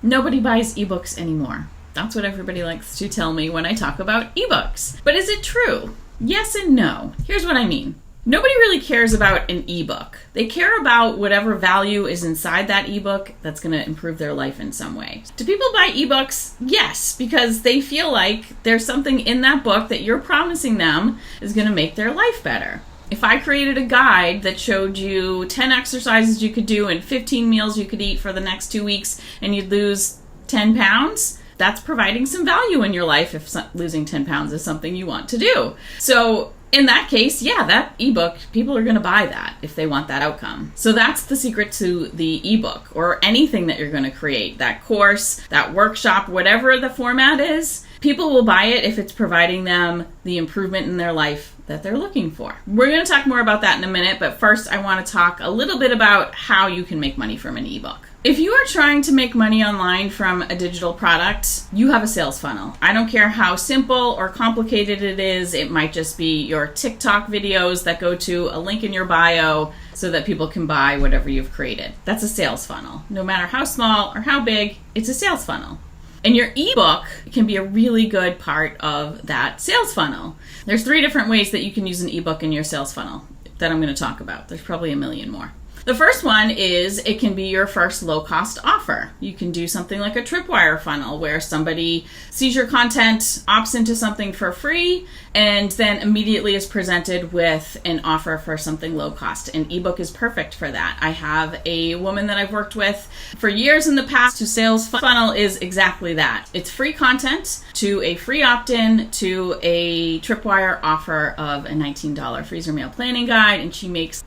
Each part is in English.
Nobody buys ebooks anymore. That's what everybody likes to tell me when I talk about ebooks. But is it true? Yes and no. Here's what I mean. Nobody really cares about an ebook. They care about whatever value is inside that ebook that's going to improve their life in some way. Do people buy ebooks? Yes, because they feel like there's something in that book that you're promising them is going to make their life better. If I created a guide that showed you 10 exercises you could do and 15 meals you could eat for the next 2 weeks and you'd lose 10 pounds, that's providing some value in your life if losing 10 pounds is something you want to do. So in that case, yeah, that ebook, people are going to buy that if they want that outcome. So that's the secret to the ebook or anything that you're going to create, that course, that workshop, whatever the format is. People will buy it if it's providing them the improvement in their life that they're looking for. We're going to talk more about that in a minute, but first I want to talk a little bit about how you can make money from an ebook. If you are trying to make money online from a digital product, you have a sales funnel. I don't care how simple or complicated it is. It might just be your TikTok videos that go to a link in your bio so that people can buy whatever you've created. That's a sales funnel. No matter how small or how big, it's a sales funnel. And your ebook can be a really good part of that sales funnel. There's 3 different ways that you can use an ebook in your sales funnel that I'm going to talk about. There's probably a million more. The first one is it can be your first low-cost offer. You can do something like a tripwire funnel where somebody sees your content, opts into something for free, and then immediately is presented with an offer for something low cost. An ebook is perfect for that. I have a woman that I've worked with for years in the past whose sales funnel is exactly that. It's free content to a free opt-in to a tripwire offer of a $19 freezer meal planning guide, and she makes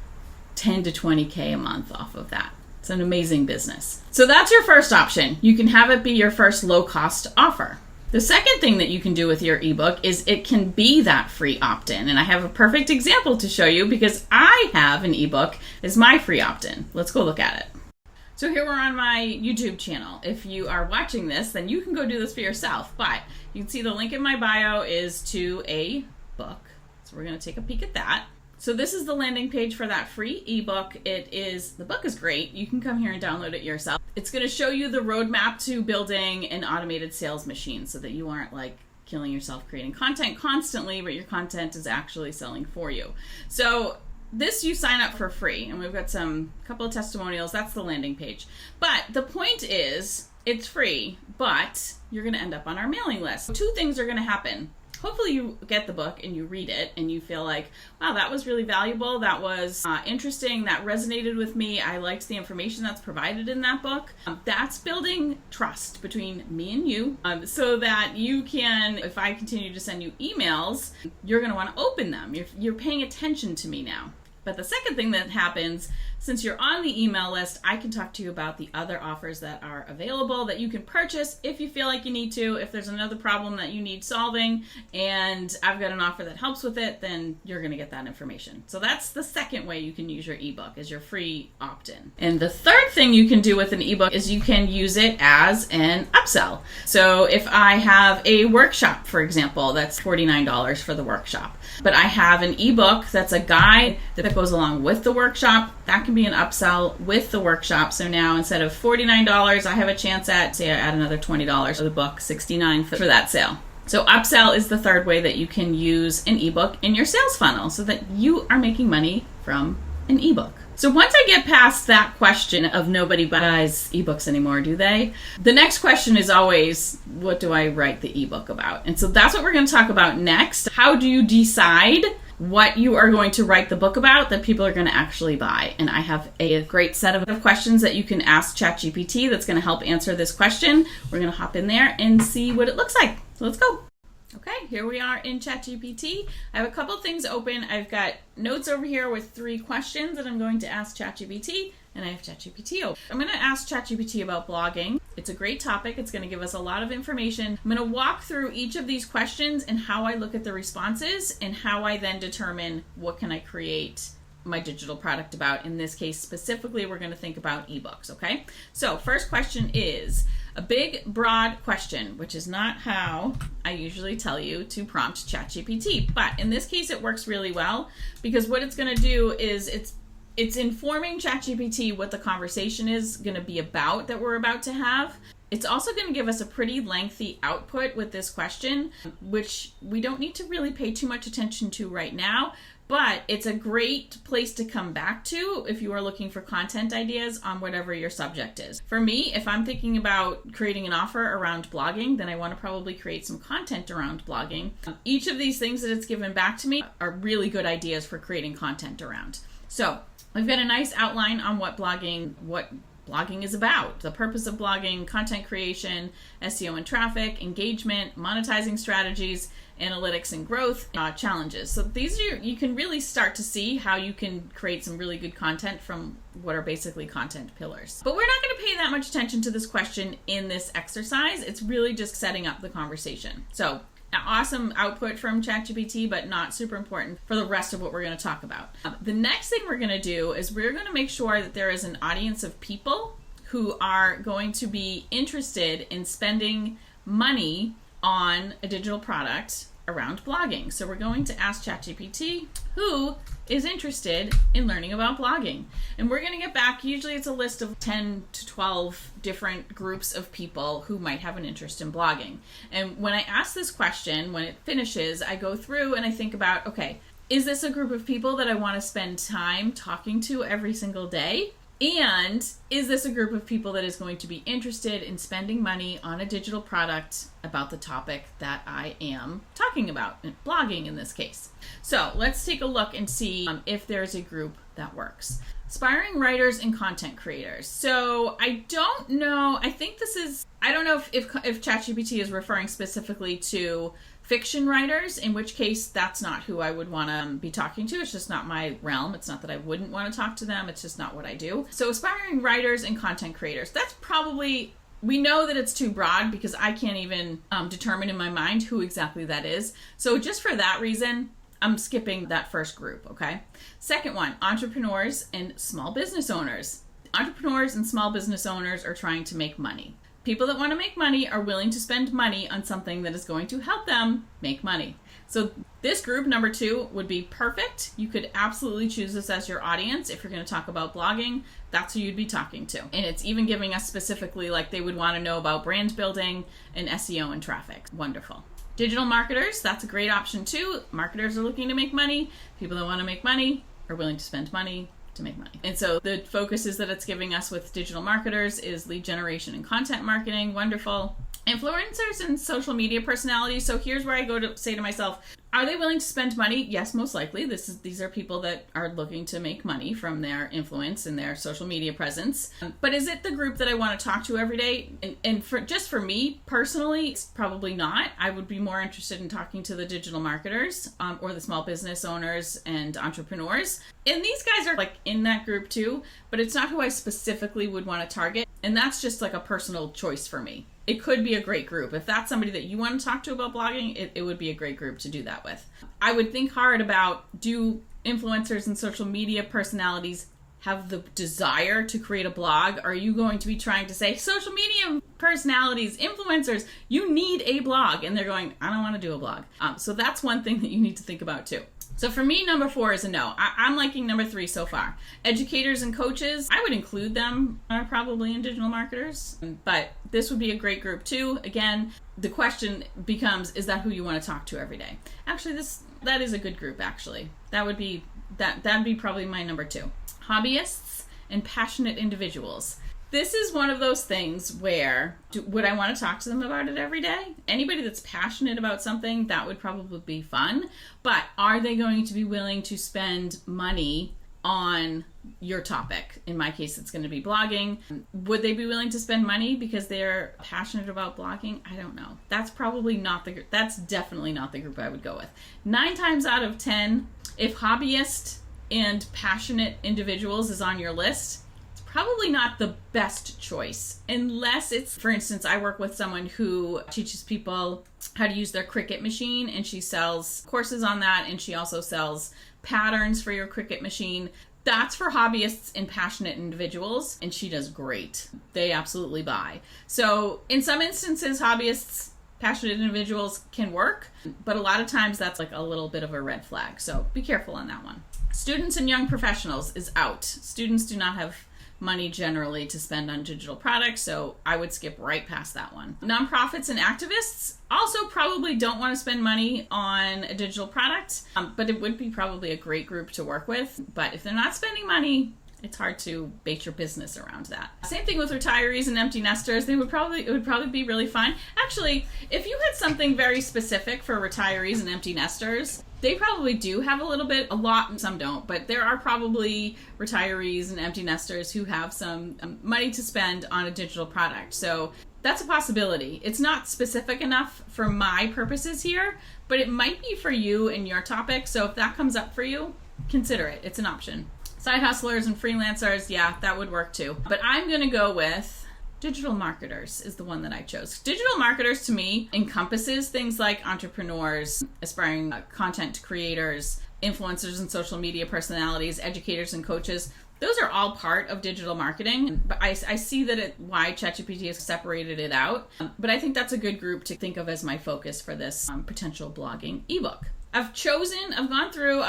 10 to 20K a month off of that. It's an amazing business. So that's your first option. You can have it be your first low-cost offer. The second thing that you can do with your ebook is it can be that free opt-in. And I have a perfect example to show you because I have an ebook as my free opt-in. Let's go look at it. So here we're on my YouTube channel. If you are watching this, then you can go do this for yourself. But you can see the link in my bio is to a book. So we're going to take a peek at that. So this is the landing page for that free ebook. The book is great. You can come here and download it yourself. It's going to show you the roadmap to building an automated sales machine so that you aren't like killing yourself creating content constantly, but your content is actually selling for you. So this you sign up for free, and we've got a couple of testimonials. That's the landing page. But the point is, it's free, but you're going to end up on our mailing list. 2 things are going to happen. Hopefully you get the book and you read it and you feel like, wow, that was really valuable. That was interesting. That resonated with me. I liked the information that's provided in that book. That's building trust between me and you so that you can, if I continue to send you emails, you're going to want to open them. You're paying attention to me now. But the second thing that happens, since you're on the email list, I can talk to you about the other offers that are available that you can purchase if you feel like you need to. If there's another problem that you need solving and I've got an offer that helps with it, then you're going to get that information. So that's the second way you can use your ebook, is your free opt-in. And the third thing you can do with an ebook is you can use it as an upsell. So if I have a workshop, for example, that's $49 for the workshop, but I have an ebook that's a guide that goes along with the workshop, that can be an upsell with the workshop. So now instead of $49, I have a chance at, say I add another $20 for the book, $69 for that sale. So upsell is the third way that you can use an ebook in your sales funnel so that you are making money from an ebook. So once I get past that question of nobody buys ebooks anymore, do they? The next question is always, what do I write the ebook about? And so that's what we're going to talk about next. How do you decide what you are going to write the book about that people are going to actually buy? And I have a great set of questions that you can ask ChatGPT that's going to help answer this question. We're going to hop in there and see what it looks like. So let's go. Okay, here we are in ChatGPT. I have a couple things open. I've got notes over here with 3 questions that I'm going to ask ChatGPT, and I have ChatGPT open. I'm going to ask ChatGPT about blogging. It's a great topic. It's going to give us a lot of information. I'm going to walk through each of these questions and how I look at the responses and how I then determine what can I create my digital product about. In this case, specifically, we're going to think about ebooks, okay? So first question is a big, broad question, which is not how I usually tell you to prompt ChatGPT. But in this case, it works really well because what it's going to do is it's informing ChatGPT what the conversation is going to be about that we're about to have. It's also going to give us a pretty lengthy output with this question, which we don't need to really pay too much attention to right now, but it's a great place to come back to if you are looking for content ideas on whatever your subject is. For me, if I'm thinking about creating an offer around blogging, then I want to probably create some content around blogging. Each of these things that it's given back to me are really good ideas for creating content around. So we've got a nice outline on what blogging is about, the purpose of blogging, content creation, SEO and traffic, engagement, monetizing strategies, analytics and growth, challenges. So these are you can really start to see how you can create some really good content from what are basically content pillars. But we're not going to pay that much attention to this question in this exercise. It's really just setting up the conversation. So an awesome output from ChatGPT, but not super important for the rest of what we're going to talk about. The next thing we're going to do is we're going to make sure that there is an audience of people who are going to be interested in spending money on a digital product around blogging. So we're going to ask ChatGPT who is interested in learning about blogging. And we're going to get back, usually it's a list of 10 to 12 different groups of people who might have an interest in blogging. And when I ask this question, when it finishes, I go through and I think about, okay, is this a group of people that I want to spend time talking to every single day? And is this a group of people that is going to be interested in spending money on a digital product about the topic that I am talking about, blogging in this case? So let's take a look and see if there's a group that works. Aspiring writers and content creators. So I don't know, I don't know if ChatGPT is referring specifically to fiction writers, in which case that's not who I would want to be talking to. It's just not my realm. It's not that I wouldn't want to talk to them. It's just not what I do. So aspiring writers and content creators, that's probably, we know that it's too broad because I can't even determine in my mind who exactly that is. So just for that reason, I'm skipping that first group, okay? Second one, entrepreneurs and small business owners. Entrepreneurs and small business owners are trying to make money. People that want to make money are willing to spend money on something that is going to help them make money. So this group, number 2, would be perfect. You could absolutely choose this as your audience. If you're going to talk about blogging, that's who you'd be talking to. And it's even giving us specifically, like they would want to know about brand building and SEO and traffic. Wonderful. Digital marketers, that's a great option too. Marketers are looking to make money. People that want to make money are willing to spend money to make money. And so the focuses that it's giving us with digital marketers is lead generation and content marketing. Wonderful. Influencers and social media personalities. So here's where I go to say to myself, are they willing to spend money? Yes, most likely. These are people that are looking to make money from their influence and their social media presence. But is it the group that I want to talk to every day? And for me personally, it's probably not. I would be more interested in talking to the digital marketers or the small business owners and entrepreneurs. And these guys are like in that group too, but it's not who I specifically would want to target. And that's just like a personal choice for me. It could be a great group. If that's somebody that you want to talk to about blogging, it would be a great group to do that with. I would think hard about, do influencers and social media personalities have the desire to create a blog? Are you going to be trying to say, social media personalities, influencers, you need a blog? And they're going, I don't want to do a blog. So that's one thing that you need to think about too. So for me, number 4 is a no. I'm liking number 3 so far. Educators and coaches, I would include them probably in digital marketers, but this would be a great group too. Again, the question becomes, is that who you want to talk to every day? Actually, that is a good group actually. That'd be probably my number 2. Hobbyists and passionate individuals. This is one of those things where, would I want to talk to them about it every day? Anybody that's passionate about something, that would probably be fun. But are they going to be willing to spend money on your topic? In my case, it's going to be blogging. Would they be willing to spend money because they're passionate about blogging? I don't know. That's probably not the group. That's definitely not the group I would go with. 9 times out of 10, if hobbyist and passionate individuals is on your list, probably not the best choice, unless it's, for instance, I work with someone who teaches people how to use their Cricut machine, and she sells courses on that, and she also sells patterns for your Cricut machine. That's for hobbyists and passionate individuals, and she does great. They absolutely buy. So in some instances, hobbyists, passionate individuals can work, but a lot of times that's like a little bit of a red flag. So be careful on that one. Students and young professionals is out. Students do not have money generally to spend on digital products, so I would skip right past that one. Nonprofits and activists also probably don't want to spend money on a digital product, but it would be probably a great group to work with. But if they're not spending money, it's hard to base your business around that. Same thing with retirees and empty nesters. It would probably be really fun. Actually, if you had something very specific for retirees and empty nesters, they probably do have a lot, some don't, but there are probably retirees and empty nesters who have some money to spend on a digital product. So that's a possibility. It's not specific enough for my purposes here, but it might be for you and your topic. So if that comes up for you, consider it. It's an option. Side hustlers and freelancers, yeah, that would work too. But I'm going to go with digital marketers is the one that I chose. Digital marketers to me encompasses things like entrepreneurs, aspiring content creators, influencers and social media personalities, educators and coaches. Those are all part of digital marketing, but I see why ChatGPT has separated it out. But I think that's a good group to think of as my focus for this potential blogging ebook. I've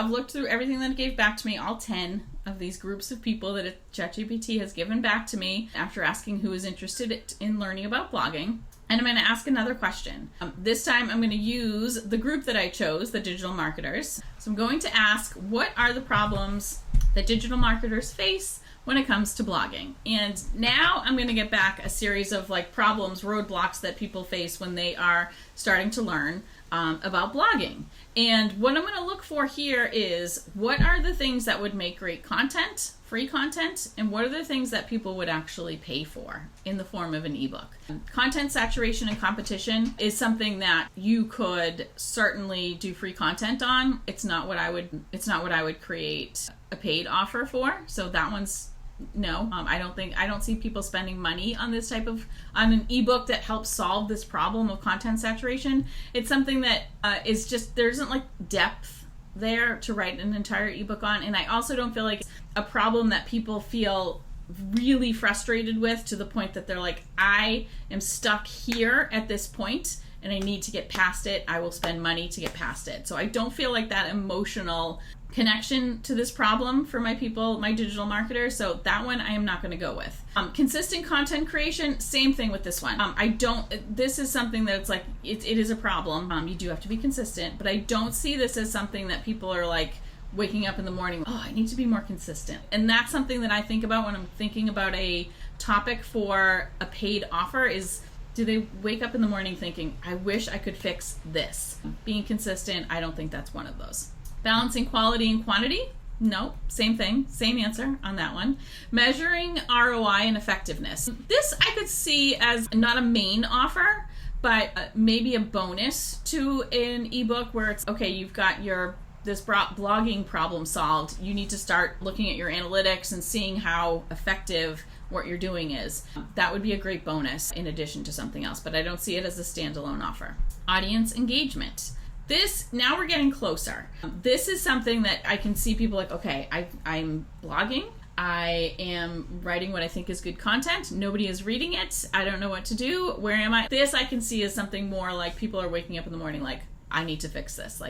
looked through everything that it gave back to me, all 10 of these groups of people that ChatGPT has given back to me after asking who is interested in learning about blogging. And I'm going to ask another question. This time I'm going to use the group that I chose, the digital marketers. So I'm going to ask, what are the problems that digital marketers face when it comes to blogging? And now I'm going to get back a series of problems, roadblocks that people face when they are starting to learn about blogging. And what I'm going to look for here is, what are the things that would make great content, free content, and what are the things that people would actually pay for in the form of an ebook? Content saturation and competition is something that you could certainly do free content on. It's not what I would create a paid offer for. So that one's no. I don't see people spending money on on an ebook that helps solve this problem of content saturation. It's something that is just, there isn't depth there to write an entire ebook on. And I also don't feel like it's a problem that people feel really frustrated with, to the point that they're like, I am stuck here at this point and I need to get past it. I will spend money to get past it. So I don't feel like that emotional connection to this problem for my digital marketers. So that one I am not going to go with. Consistent content creation, same thing with this one. This is something that's it is a problem. You do have to be consistent, but I don't see this as something that people are waking up in the morning, oh, I need to be more consistent. And that's something that I think about when I'm thinking about a topic for a paid offer is, do they wake up in the morning thinking, I wish I could fix this? Being consistent, I don't think that's one of those. Balancing quality and quantity? No, same thing, same answer on that one. Measuring ROI and effectiveness. This I could see as not a main offer, but maybe a bonus to an ebook where it's, okay, you've got this blogging problem solved. You need to start looking at your analytics and seeing how effective what you're doing is. That would be a great bonus in addition to something else, but I don't see it as a standalone offer. Audience engagement. Now we're getting closer. This is something that I can see people okay, I'm blogging. I am writing what I think is good content. Nobody is reading it. I don't know what to do. Where am I? This I can see as something more like people are waking up in the morning I need to fix this.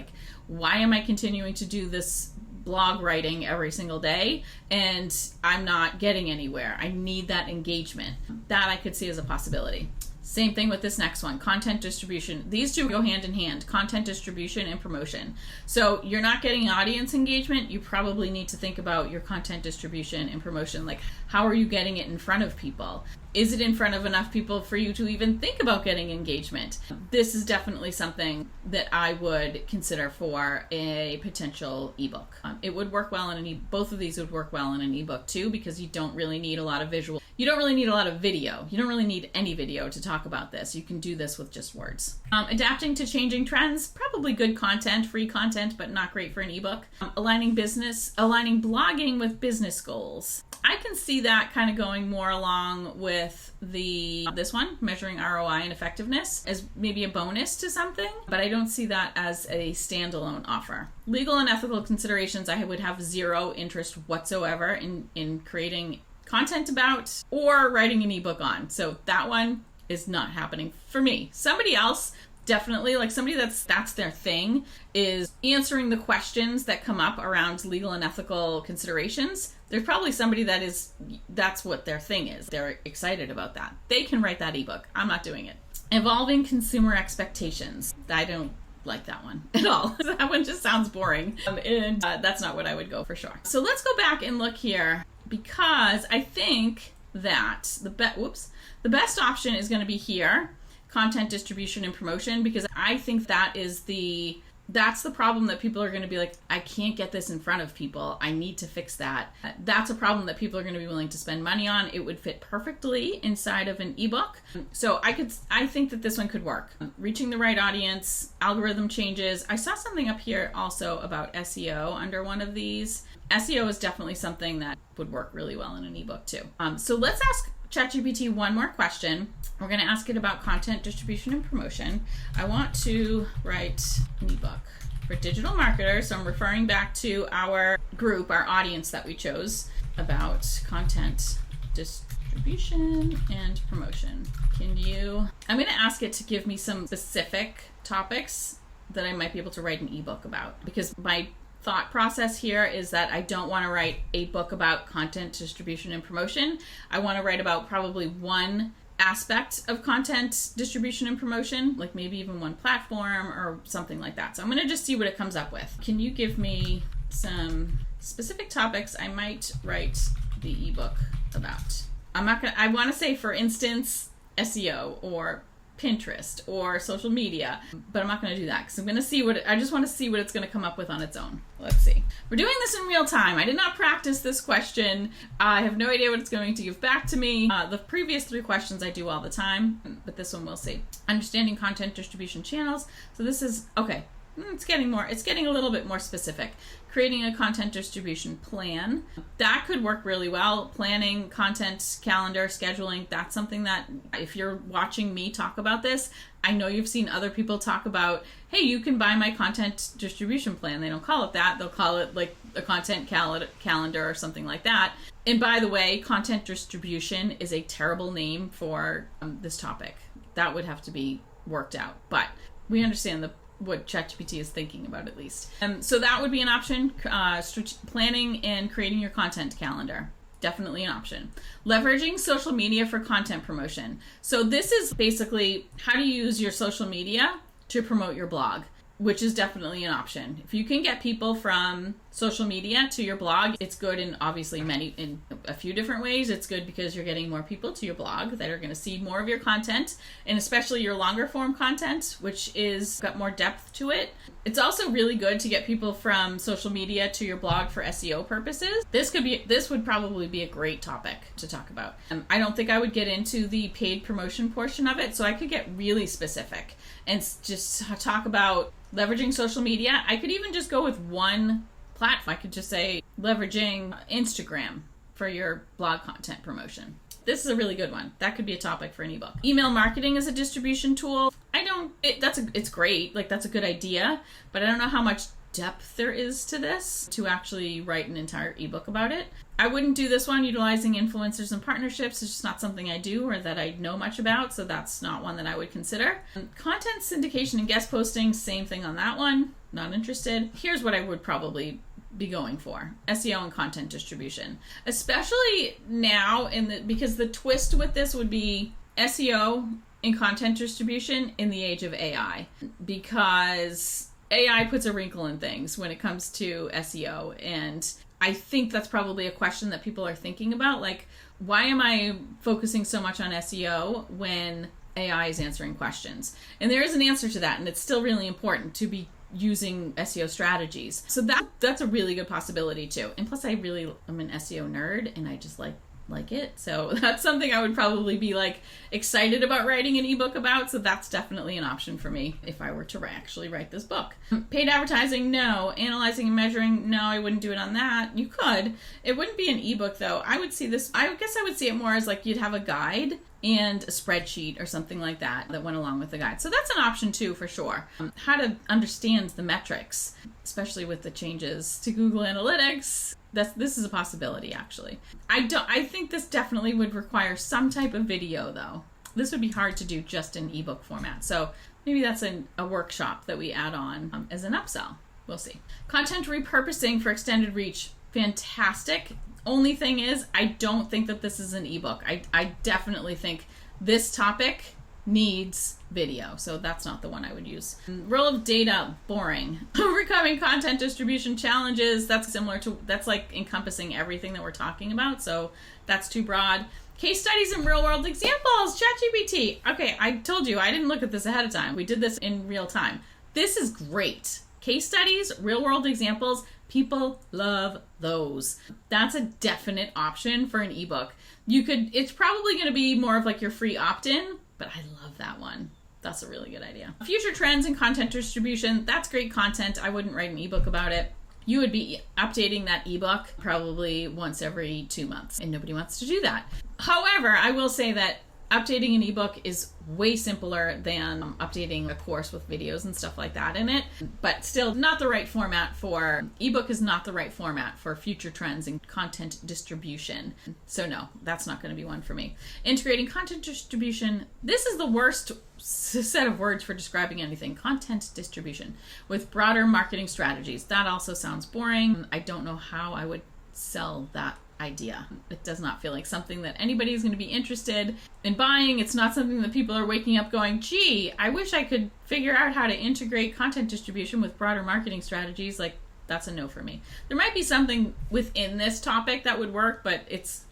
Why am I continuing to do this blog writing every single day and I'm not getting anywhere? I need that engagement. That I could see as a possibility. Same thing with this next one, content distribution. These two go hand in hand, content distribution and promotion. So you're not getting audience engagement. You probably need to think about your content distribution and promotion. How are you getting it in front of people? Is it in front of enough people for you to even think about getting engagement? This is definitely something that I would consider for a potential ebook. It would work well in both of these would work well in an ebook too, because you don't really need a lot of visual. You don't really need a lot of video. You don't really need any video to talk about this. You can do this with just words. Adapting to changing trends, probably good content, free content, but not great for an ebook. Aligning blogging with business goals. I can see that kind of going more along with this one, measuring ROI and effectiveness, as maybe a bonus to something, but I don't see that as a standalone offer. Legal and ethical considerations, I would have zero interest whatsoever in creating content about or writing an ebook on. So that one is not happening for me. Somebody else definitely like somebody that's their thing is answering the questions that come up around legal and ethical considerations. There's probably somebody that's what their thing is. They're excited about that. They can write that ebook. I'm not doing it. Evolving consumer expectations. I don't like that one at all. That one just sounds boring. And that's not what I would go for sure. So let's go back and look here, because I think that the best option is going to be here, content distribution and promotion, because I think that's the problem that people are going to be like, I can't get this in front of people. I need to fix that. That's a problem that people are going to be willing to spend money on. It would fit perfectly inside of an ebook. So I think that this one could work. Reaching the right audience, algorithm changes. I saw something up here also about SEO under one of these. SEO is definitely something that would work really well in an ebook too. So let's ask ChatGPT one more question. We're going to ask it about content distribution and promotion. I want to write an ebook for digital marketers. So I'm referring back to our group, our audience that we chose, about content distribution and promotion. I'm going to ask it to give me some specific topics that I might be able to write an ebook about, because my thought process here is that I don't want to write a book about content distribution and promotion. I want to write about probably one aspect of content distribution and promotion, like maybe even one platform or something like that. So I'm going to just see what it comes up with. Can you give me some specific topics I might write the ebook about? I want to say, for instance, SEO or Pinterest or social media, but I'm not going to do that because I just want to see what it's going to come up with on its own. Let's see. We're doing this in real time. I did not practice this question. I have no idea what it's going to give back to me. The previous 3 questions I do all the time, but this one we'll see. Understanding content distribution channels. So this is, okay. It's getting a little bit more specific. Creating a content distribution plan. That could work really well. Planning, content, calendar, scheduling. That's something that if you're watching me talk about this, I know you've seen other people talk about, hey, you can buy my content distribution plan. They don't call it that. They'll call it like a content calendar or something like that. And by the way, content distribution is a terrible name for this topic. That would have to be worked out. But we understand what ChatGPT is thinking about, at least. So that would be an option. Planning and creating your content calendar. Definitely an option. Leveraging social media for content promotion. So this is basically how to use your social media to promote your blog, which is definitely an option. If you can get people from social media to your blog, it's good in obviously in a few different ways. It's good because you're getting more people to your blog that are going to see more of your content, and especially your longer form content, which is got more depth to it. It's also really good to get people from social media to your blog for SEO purposes. This would probably be a great topic to talk about. I don't think I would get into the paid promotion portion of it, so I could get really specific and just talk about leveraging social media. I could even just go with one platform. I could just say leveraging Instagram for your blog content promotion. This is a really good one. That could be a topic for an ebook. Email marketing as a distribution tool. It's great. Like, that's a good idea, but I don't know how much depth there is to this to actually write an entire ebook about it. I wouldn't do this one. Utilizing influencers and partnerships is just not something I do or that I know much about, so that's not one that I would consider. Content syndication and guest posting, same thing on that one. Not interested. Here's what I would probably be going for: SEO and content distribution, especially now because the twist with this would be SEO and content distribution in the age of AI, because AI puts a wrinkle in things when it comes to SEO, and I think that's probably a question that people are thinking about. Like, why am I focusing so much on SEO when AI is answering questions? And there is an answer to that, and it's still really important to be using SEO strategies. So that's a really good possibility too. And plus, I'm an SEO nerd, and I just like it. So that's something I would probably be excited about writing an ebook about. So that's definitely an option for me if I were to actually write this book. Paid advertising, no. Analyzing and measuring, no, I wouldn't do it on that. You could. It wouldn't be an ebook though. I would see this, I guess I would see it more as you'd have a guide and a spreadsheet or something like that went along with the guide. So that's an option too, for sure. How to understand the metrics, especially with the changes to Google Analytics. This is a possibility, actually. I think this definitely would require some type of video, though. This would be hard to do just in ebook format. So Maybe that's a workshop that we add on as an upsell. We'll see. Content repurposing for extended reach. Fantastic. Only thing is, I don't think that this is an ebook. I definitely think this topic needs video, so that's not the one I would use. Role of data, boring. Overcoming content distribution challenges, that's similar to, that's like encompassing everything that we're talking about, so that's too broad. Case studies and real world examples, ChatGPT. Okay, I told you, I didn't look at this ahead of time. We did this in real time. This is great. Case studies, real world examples, people love those. That's a definite option for an ebook. It's probably going to be more of like your free opt-in, but I love that one. That's a really good idea. Future trends in content distribution. That's great content. I wouldn't write an ebook about it. You would be updating that ebook probably once every 2 months, and nobody wants to do that. However, I will say that updating an ebook is way simpler than updating a course with videos and stuff like that in it, but still not the right format for ebook is not the right format for future trends in content distribution. So no, that's not going to be one for me. Integrating content distribution. This is the worst set of words for describing anything. Content distribution with broader marketing strategies. That also sounds boring. I don't know how I would sell that idea. It does not feel like something that anybody is going to be interested in buying. It's not something that people are waking up going, gee, I wish I could figure out how to integrate content distribution with broader marketing strategies. Like, that's a no for me. There might be something within this topic that would work, but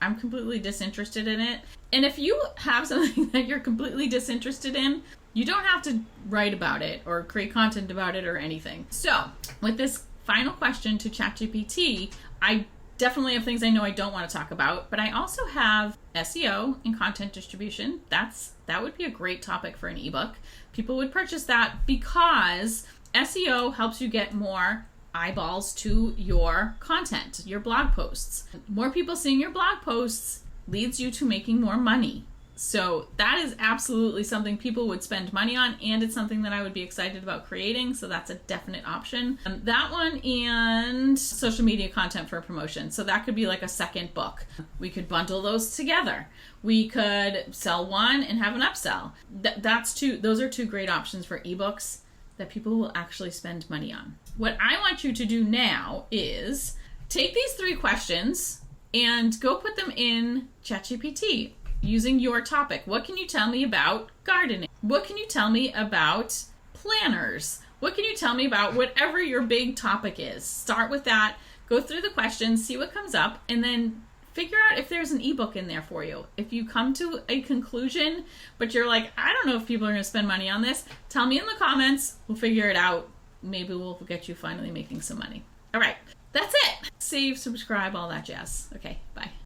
I'm completely disinterested in it. And if you have something that you're completely disinterested in, you don't have to write about it or create content about it or anything. So with this final question to ChatGPT, I definitely have things I know I don't want to talk about, but I also have SEO and content distribution. That would be a great topic for an ebook. People would purchase that because SEO helps you get more eyeballs to your content, your blog posts. More people seeing your blog posts leads you to making more money. So that is absolutely something people would spend money on, and it's something that I would be excited about creating, so that's a definite option. That one and social media content for promotion. So that could be like a second book. We could bundle those together. We could sell one and have an upsell. Those are two great options for ebooks that people will actually spend money on. What I want you to do now is take these 3 questions and go put them in ChatGPT. Using your topic. What can you tell me about gardening? What can you tell me about planners? What can you tell me about whatever your big topic is? Start with that, go through the questions, see what comes up, and then figure out if there's an ebook in there for you. If you come to a conclusion, but you're like, I don't know if people are going to spend money on this, tell me in the comments. We'll figure it out. Maybe we'll get you finally making some money. All right, that's it. Save, subscribe, all that jazz. Okay, bye.